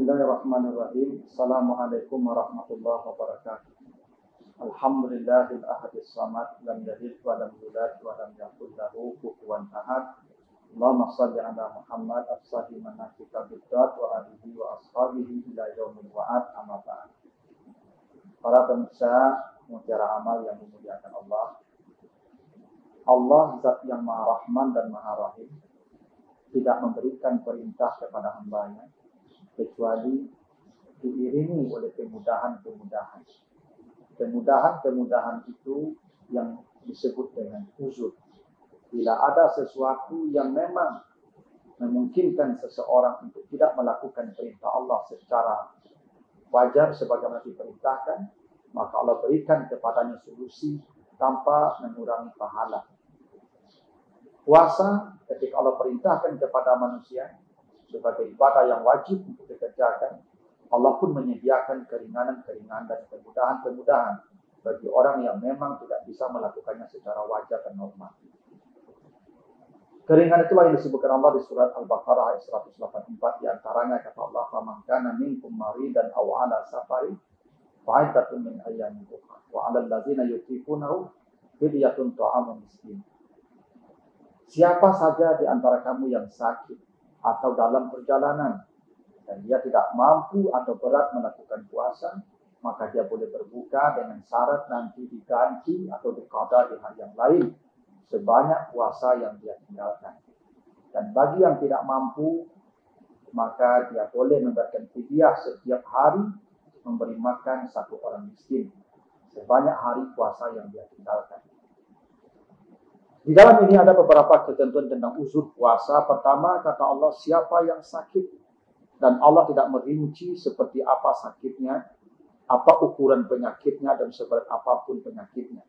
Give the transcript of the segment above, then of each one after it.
Bismillahirrahmanirrahim. Assalamualaikum warahmatullahi wabarakatuh. Alhamdulillahil ahadis samad, lam yalid wa lam yulad wa lam yakul lahu kufuwan ahad. Allahumma shalli ala Muhammad as-sahih manasika bidat wa alihi wa ashabihi ila yaumil wa'ad, amma ba'd. Para pemirsa mutiara amal yang dimuliakan Allah. Allah zat yang maha rahman dan maha rahim, tidak memberikan perintah kepada hambanya kecuali diiringi oleh kemudahan-kemudahan. Kemudahan-kemudahan itu yang disebut dengan uzur. Bila ada sesuatu yang memang memungkinkan seseorang untuk tidak melakukan perintah Allah secara wajar sebagaimana diperintahkan, maka Allah berikan kepadanya solusi tanpa mengurangi pahala. Puasa, ketika Allah perintahkan kepada manusia sebagai ibadah yang wajib untuk dikerjakan, Allah pun menyediakan keringanan-keringanan dan kemudahan-kemudahan bagi orang yang memang tidak bisa melakukannya secara wajar dan normal. Keringanan itulah yang disebutkan Allah di surat Al-Baqarah ayat 184, di antaranya kata Allah, "Faman kana minkum maridan aw 'ala safarin fa'iddatun min ayyamin ukhra wa 'alal ladzina yutiqunahu fidyatun ta'amun miskin." Siapa saja di antara kamu yang sakit atau dalam perjalanan dan dia tidak mampu atau berat melakukan puasa, maka dia boleh berbuka dengan syarat nanti diganti atau diqada di hari yang lain sebanyak puasa yang dia tinggalkan. Dan bagi yang tidak mampu, maka dia boleh memberikan fidyah setiap hari memberi makan satu orang miskin sebanyak hari puasa yang dia tinggalkan. Di dalam ini ada beberapa ketentuan tentang uzur puasa. Pertama, kata Allah, siapa yang sakit, dan Allah tidak merinci seperti apa sakitnya, apa ukuran penyakitnya, dan seberat apapun penyakitnya.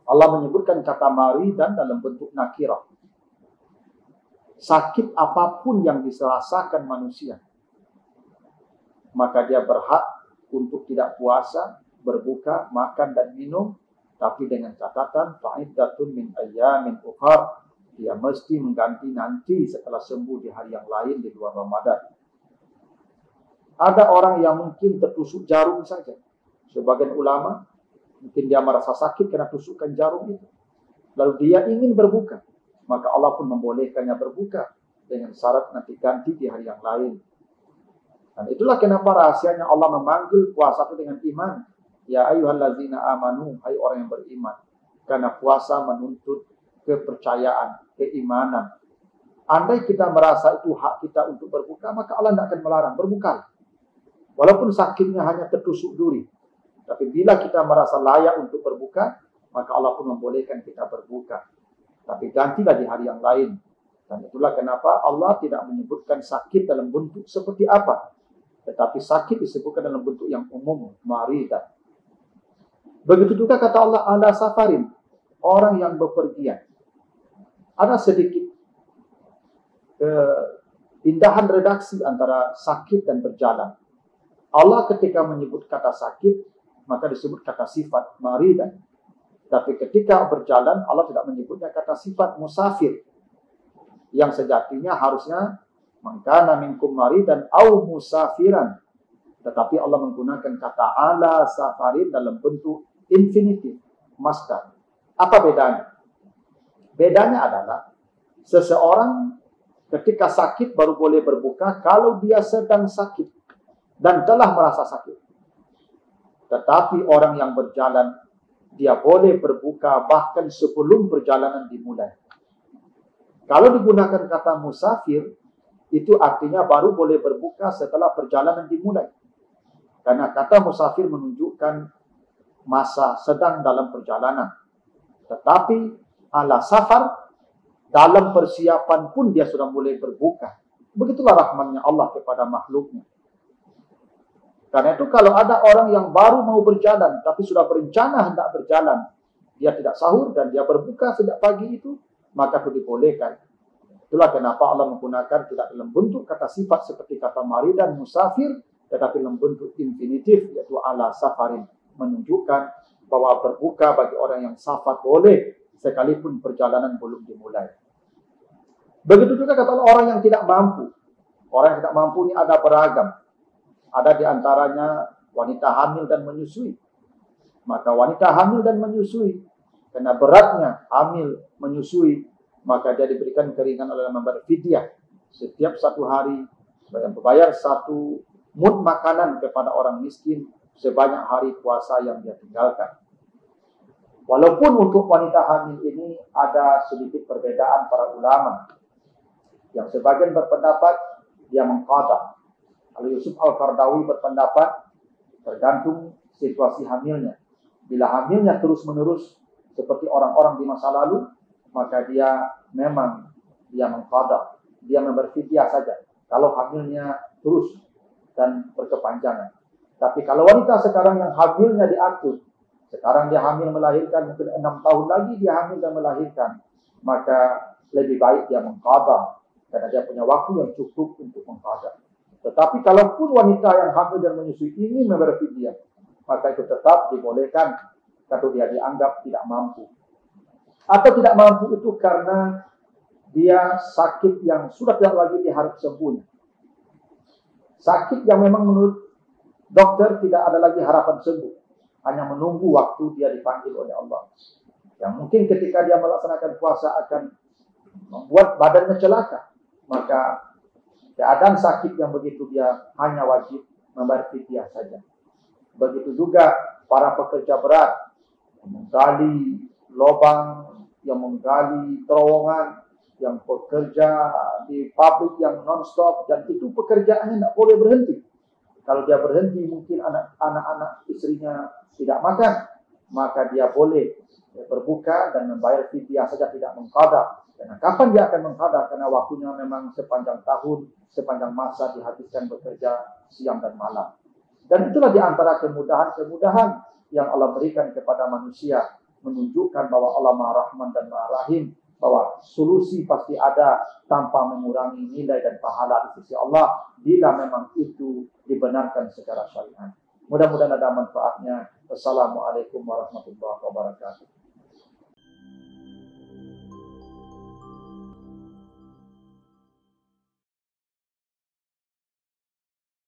Allah menyebutkan kata maridan dalam bentuk nakirah. Sakit apapun yang dirasakan manusia, maka dia berhak untuk tidak puasa, berbuka, makan dan minum, tapi dengan catatan fa'iddatun min ayyamin ukhra, dia mesti mengganti nanti setelah sembuh di hari yang lain di luar Ramadan. Ada orang yang mungkin tertusuk jarum saja. Sebagian ulama mungkin dia merasa sakit karena tusukan jarum itu, lalu dia ingin berbuka, maka Allah pun membolehkannya berbuka dengan syarat nanti ganti di hari yang lain. Dan itulah kenapa rahasianya Allah memanggil puasa itu dengan iman. Ya ayyuhallazina amanu, hai orang yang beriman. Karena puasa menuntut kepercayaan, keimanan. Andai kita merasa itu hak kita untuk berbuka, maka Allah tidak akan melarang, berbuka. Walaupun sakitnya hanya tertusuk duri. Tapi bila kita merasa layak untuk berbuka, maka Allah pun membolehkan kita berbuka. Tapi gantilah di hari yang lain. Dan itulah kenapa Allah tidak menyebutkan sakit dalam bentuk seperti apa. Tetapi sakit disebutkan dalam bentuk yang umum, maridan. Begitu juga kata Allah, ala safarin, orang yang bepergian. Ada sedikit keindahan redaksi antara sakit dan berjalan. Allah ketika menyebut kata sakit, maka disebut kata sifat maridan. Tapi ketika berjalan, Allah tidak menyebutnya kata sifat musafir, yang sejatinya harusnya mangkana minkum maridan au musafiran. Tetapi Allah menggunakan kata ala safarin dalam bentuk infinitif, masdar. Apa bedanya? Bedanya adalah seseorang ketika sakit baru boleh berbuka kalau dia sedang sakit dan telah merasa sakit. Tetapi orang yang berjalan, dia boleh berbuka bahkan sebelum perjalanan dimulai. Kalau digunakan kata musafir, itu artinya baru boleh berbuka setelah perjalanan dimulai. Karena kata musafir menunjukkan masa sedang dalam perjalanan. Tetapi ala safar, dalam persiapan pun dia sudah mulai berbuka. Begitulah rahmatnya Allah kepada makhluknya. Karena itu kalau ada orang yang baru mau berjalan, tapi sudah berencana hendak berjalan, dia tidak sahur dan dia berbuka sejak pagi itu, maka itu dibolehkan. Itulah kenapa Allah menggunakan tidak dalam bentuk kata sifat seperti kata maridan musafir, tetapi dalam bentuk infinitif, yaitu ala safarin. Menunjukkan bahwa berbuka bagi orang yang safar boleh sekalipun perjalanan belum dimulai. Begitu juga kata orang yang tidak mampu. Orang yang tidak mampu ini ada beragam. Ada di antaranya wanita hamil dan menyusui. Maka wanita hamil dan menyusui, karena beratnya hamil menyusui, maka dia diberikan keringanan oleh membayar fidyah. Setiap 1 hari, membayar 1 mud makanan kepada orang miskin sebanyak hari puasa yang dia tinggalkan. Walaupun untuk wanita hamil ini ada sedikit perbedaan para ulama. Yang sebagian berpendapat dia mengqadha. Al-Yusuf Al-Qardawi berpendapat tergantung situasi hamilnya. Bila hamilnya terus-menerus seperti orang-orang di masa lalu, maka dia memang mengqadha. Dia berfidyah saja. Kalau hamilnya terus dan berkepanjangan. Tapi kalau wanita sekarang yang hamilnya diatur, sekarang dia hamil melahirkan, mungkin 6 tahun lagi dia hamil dan melahirkan, maka lebih baik dia mengqadha, karena dia punya waktu yang cukup untuk mengqadha. Tetapi kalaupun wanita yang hamil dan menyusui ini membayar fidyah, maka itu tetap dibolehkan kalau dia dianggap tidak mampu. Atau tidak mampu itu karena dia sakit yang sudah tidak lagi diharap sembuh. Sakit yang memang menurut dokter tidak ada lagi harapan sembuh. Hanya menunggu waktu dia dipanggil oleh Allah. Yang mungkin ketika dia melaksanakan puasa akan membuat badannya celaka. Maka keadaan sakit yang begitu dia hanya wajib membayar fidyah saja. Begitu juga para pekerja berat yang menggali lubang, yang menggali terowongan, yang bekerja di pabrik yang non-stop, dan itu pekerjaannya tidak boleh berhenti. Kalau dia berhenti, mungkin anak-anak istrinya tidak makan, maka dia boleh berbuka dan membayar fidyah saja, tidak mengqadha. Karena kapan dia akan mengqadha? Karena waktunya memang sepanjang tahun, sepanjang masa dihabiskan bekerja siang dan malam. Dan itulah di antara kemudahan-kemudahan yang Allah berikan kepada manusia, menunjukkan bahwa Allah Maha Rahman dan Maha Rahim, bahwa solusi pasti ada tanpa mengurangi nilai dan pahala di sisi Allah bila memang itu dibenarkan secara syariat. Mudah-mudahan ada manfaatnya. Wassalamualaikum warahmatullahi wabarakatuh.